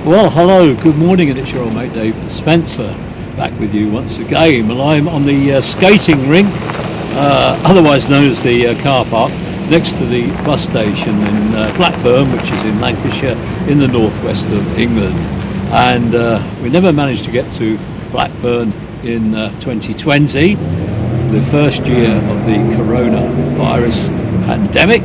Well, hello, good morning, and it's your old mate Dave Spencer back with you once again. Well, I'm on the skating rink, otherwise known as the car park, next to the bus station in Blackburn, which is in Lancashire, in the northwest of England. And we never managed to get to Blackburn in 2020, the first year of the coronavirus pandemic,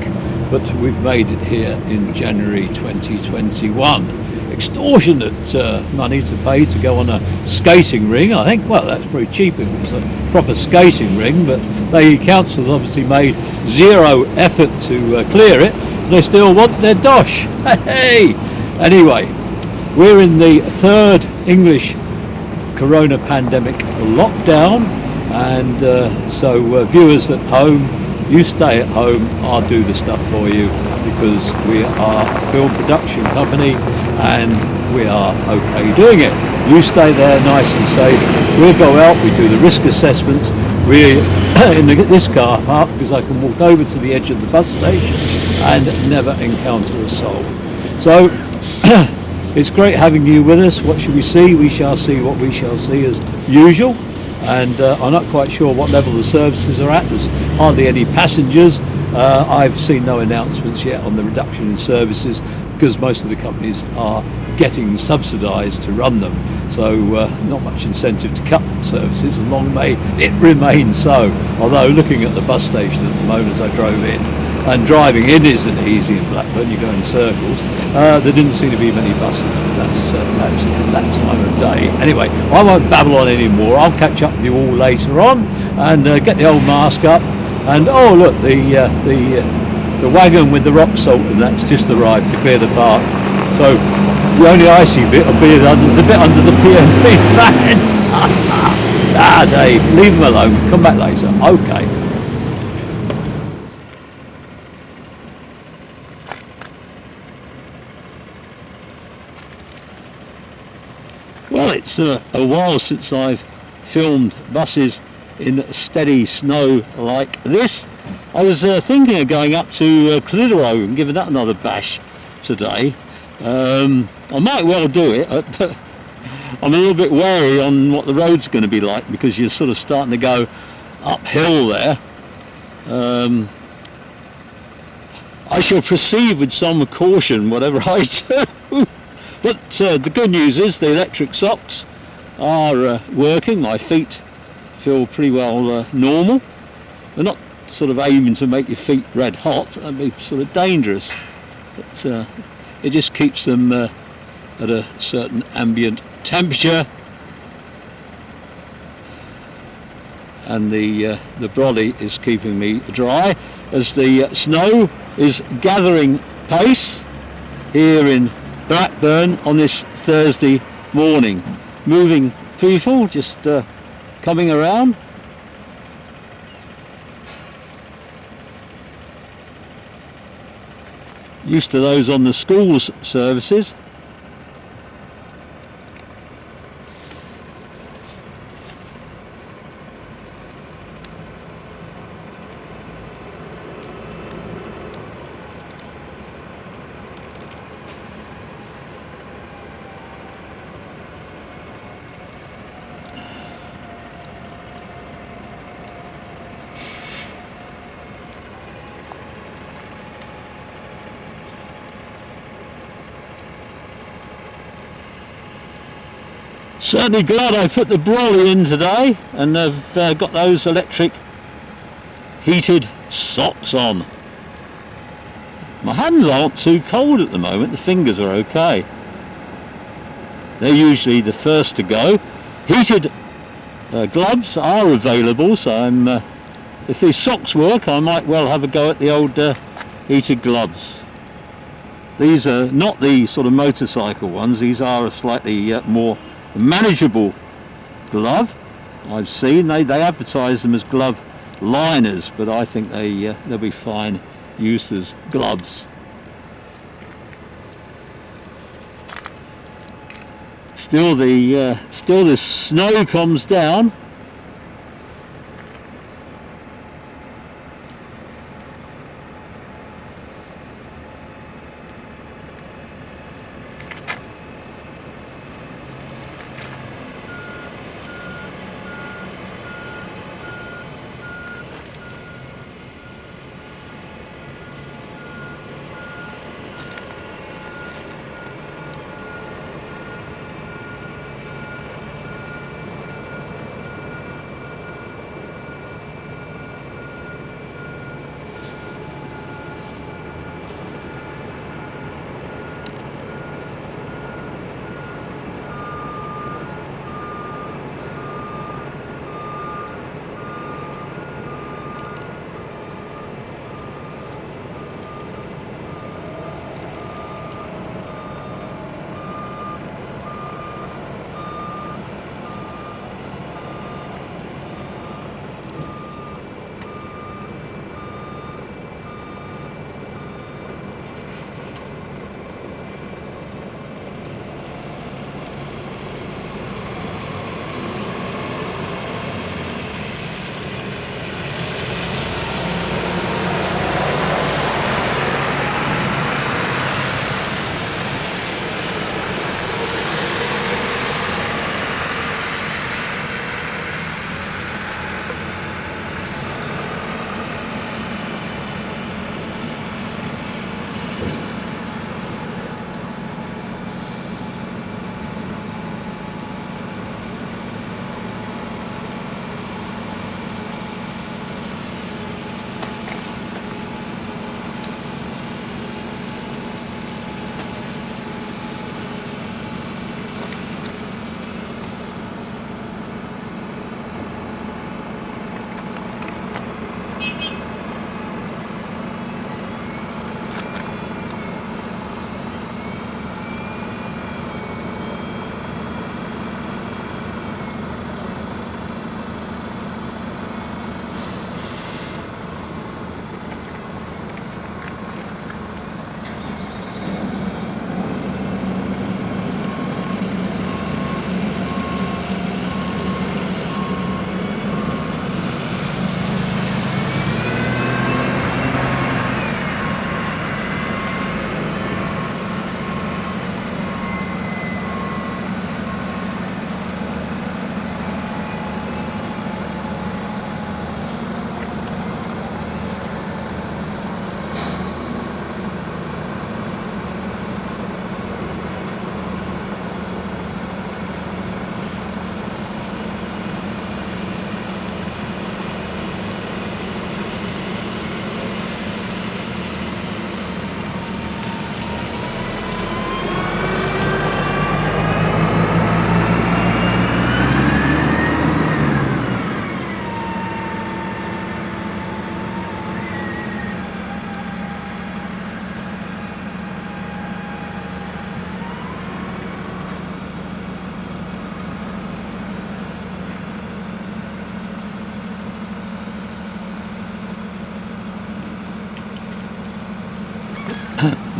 but we've made it here in January 2021. Extortionate money to pay to go on a skating ring. I think, well, that's pretty cheap if it was a proper skating ring, but the council's obviously made zero effort to clear it. They still want their dosh. Hey! Anyway, we're in the third English corona pandemic lockdown, and so viewers at home, you stay at home, I'll do the stuff for you, because we are a film production company and we are okay doing it. You stay there nice and safe. We'll go out, we do the risk assessments. We're in this car park because I can walk over to the edge of the bus station and never encounter a soul. So it's great having you with us. What should we see? We shall see what we shall see as usual. And I'm not quite sure what level the services are at. There's hardly any passengers. I've seen no announcements yet on the reduction in services because most of the companies are getting subsidised to run them. So not much incentive to cut services, and long may it remain so. Although looking at the bus station at the moment as I drove in, and driving in isn't easy in Blackburn, you go in circles. There didn't seem to be many buses, but that's that time of day. Anyway, I won't babble on anymore. I'll catch up with you all later on and get the old mask up. And oh look, the wagon with the rock salt and that's just arrived to clear the park. So the only icy bit will be the bit under the P&P van. Dave, leave him alone. Come back later. Okay. Well, it's a while since I've filmed buses in steady snow like this. I was thinking of going up to Clitheroe and giving that another bash today. I might well do it, but I'm a little bit wary on what the road's going to be like because you're sort of starting to go uphill there. I shall proceed with some caution whatever I do. But the good news is the electric socks are working. My feet feel pretty well normal. They're not sort of aiming to make your feet red hot. That'd be sort of dangerous. But it just keeps them at a certain ambient temperature. And the brolly is keeping me dry as the snow is gathering pace here in Blackburn on this Thursday morning. Moving people just coming around. Used to those on the schools services. Certainly glad I put the brolly in today and have got those electric heated socks on. My hands aren't too cold at the moment, the fingers are okay. They're usually the first to go. Heated gloves are available, so if these socks work I might well have a go at the old heated gloves. These are not the sort of motorcycle ones, these are a slightly more manageable glove. I've seen they advertise them as glove liners, but I think they'll be fine used as gloves. Still the snow comes down.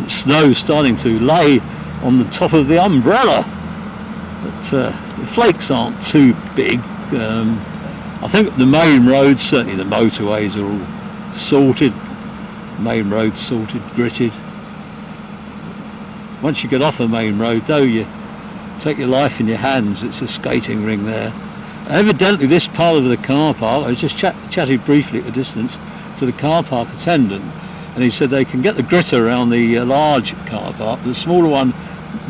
snow starting to lay on the top of the umbrella, but the flakes aren't too big. I think the main roads, certainly the motorways, are all sorted. Main roads sorted, gritted. Once you get off a main road though, you take your life in your hands. It's a skating ring there. Evidently this part of the car park, I was just chatted briefly at a distance to the car park attendant, and he said they can get the gritter around the large car park. The smaller one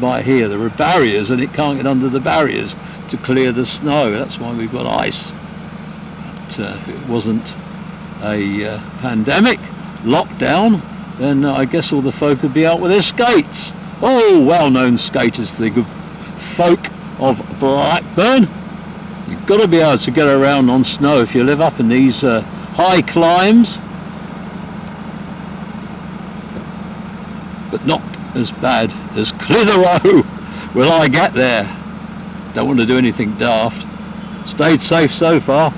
by here, there are barriers and it can't get under the barriers to clear the snow. That's why we've got ice. But if it wasn't a pandemic lockdown, then I guess all the folk would be out with their skates. Oh, well-known skaters, the good folk of Blackburn. You've got to be able to get around on snow if you live up in these high climbs, but not as bad as Clitheroe. Will I get there? Don't want to do anything daft. Stayed safe so far.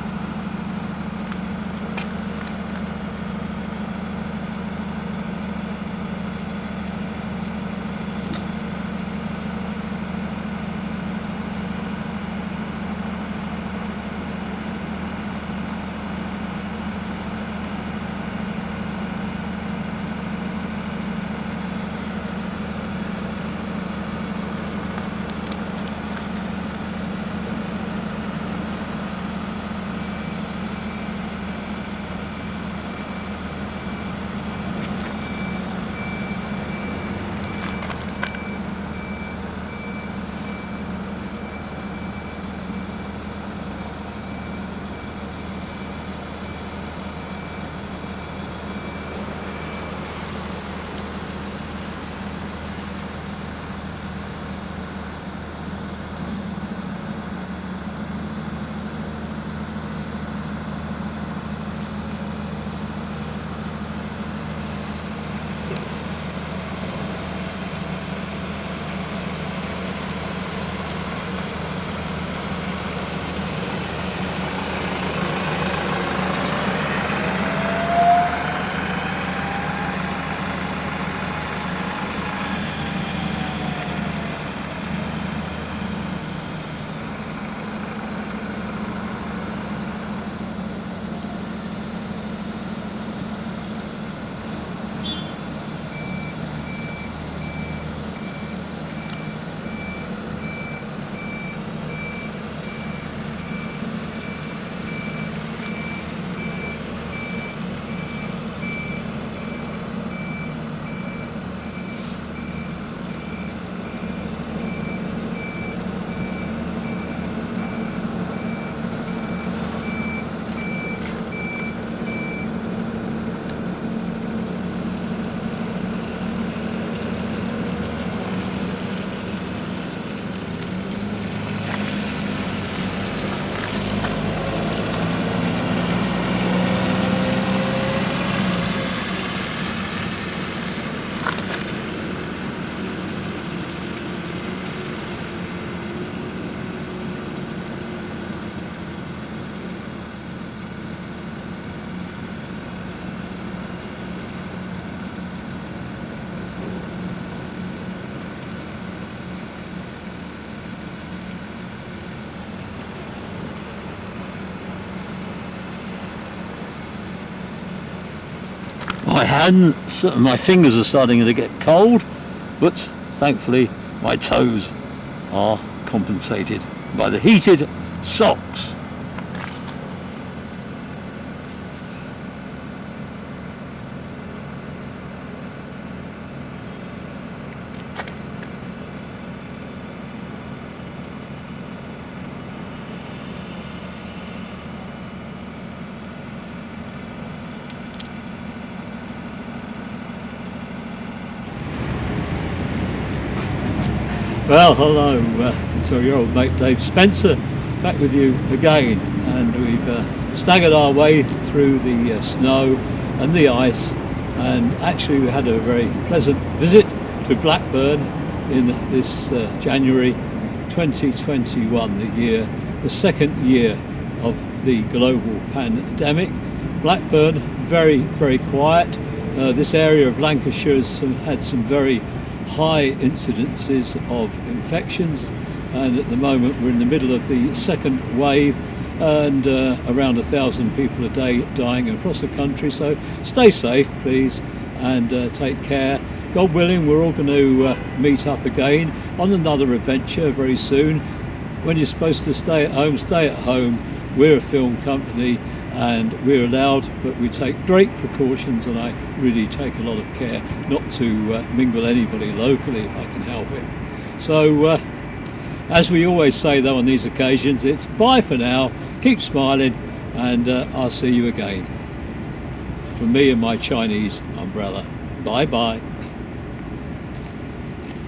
My hands, my fingers are starting to get cold, but thankfully my toes are compensated by the heated socks. Well, hello, it's your old mate Dave Spencer back with you again, and we've staggered our way through the snow and the ice, and actually we had a very pleasant visit to Blackburn in this January 2021, the second year of the global pandemic. Blackburn, very, very quiet. This area of Lancashire has had some very high incidences of infections, and at the moment we're in the middle of the second wave, and around 1,000 people a day dying across the country. So stay safe, please, and take care. God willing, we're all going to meet up again on another adventure very soon. When you're supposed to stay at home, stay at home. We're a film company and we're allowed, but we take great precautions, and I really take a lot of care not to mingle anybody locally if I can help it. So as we always say though on these occasions, it's bye for now, keep smiling, and I'll see you again. From me and my Chinese umbrella, bye bye.